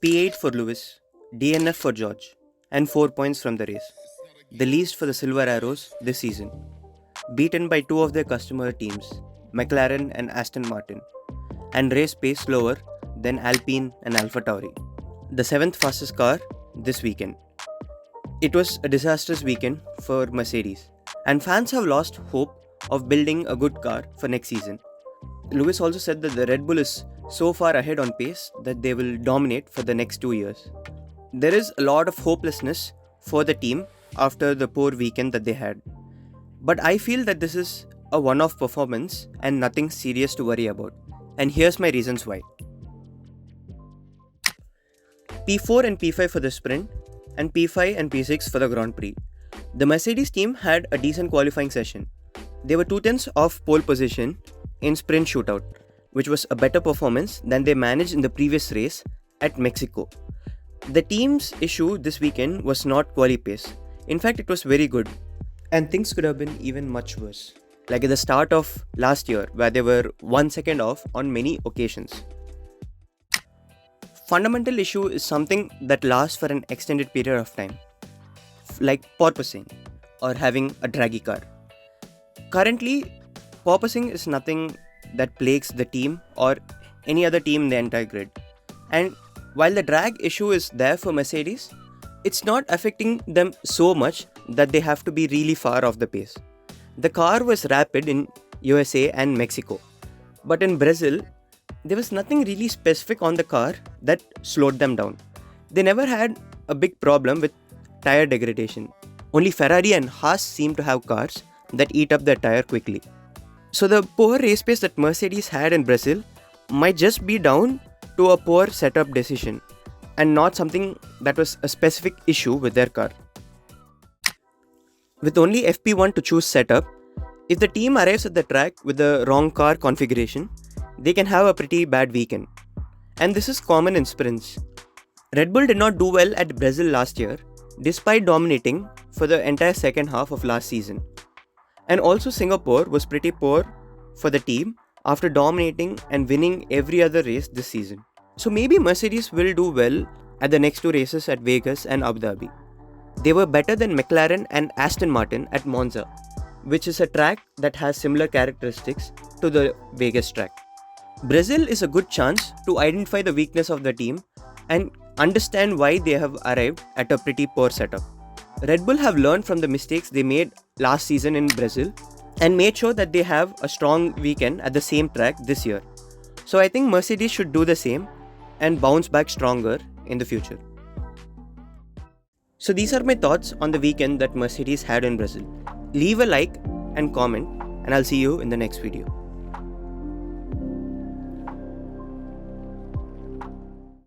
P8 for Lewis, DNF for George, and 4 points from the race. The least for the Silver Arrows this season. Beaten by two of their customer teams, McLaren and Aston Martin, and race pace slower than Alpine and AlphaTauri. The 7th fastest car this weekend. It was a disastrous weekend for Mercedes, and fans have lost hope of building a good car for next season. Lewis also said that the Red Bull is so far ahead on pace that they will dominate for the next 2 years. There is a lot of hopelessness for the team after the poor weekend that they had. But I feel that this is a one-off performance and nothing serious to worry about. And here's my reasons why. P4 and P5 for the sprint, and P5 and P6 for the Grand Prix. The Mercedes team had a decent qualifying session. They were 2/10 off pole position in sprint shootout, which was a better performance than they managed in the previous race at Mexico. The team's issue this weekend was not quali pace. In fact, it was very good. And things could have been even much worse. Like at the start of last year, where they were 1 second off on many occasions. Fundamental issue is something that lasts for an extended period of time, like porpoising or having a draggy car. Currently, porpoising is nothing that plagues the team or any other team in the entire grid. And while the drag issue is there for Mercedes, it's not affecting them so much that they have to be really far off the pace. The car was rapid in USA and Mexico, but in Brazil, there was nothing really specific on the car that slowed them down. They never had a big problem with tire degradation. Only Ferrari and Haas seem to have cars that eat up their tire quickly. So the poor race pace that Mercedes had in Brazil might just be down to a poor setup decision and not something that was a specific issue with their car. With only FP1 to choose setup, if the team arrives at the track with the wrong car configuration, they can have a pretty bad weekend. And this is common in sprints. Red Bull did not do well at Brazil last year, despite dominating for the entire second half of last season. And also Singapore was pretty poor for the team after dominating and winning every other race this season. So maybe Mercedes will do well at the next two races at Vegas and Abu Dhabi. They were better than McLaren and Aston Martin at Monza, which is a track that has similar characteristics to the Vegas track. Brazil is a good chance to identify the weakness of the team and understand why they have arrived at a pretty poor setup. Red Bull have learned from the mistakes they made last season in Brazil and made sure that they have a strong weekend at the same track this year. So I think Mercedes should do the same and bounce back stronger in the future. So these are my thoughts on the weekend that Mercedes had in Brazil. Leave a like and comment, and I'll see you in the next video.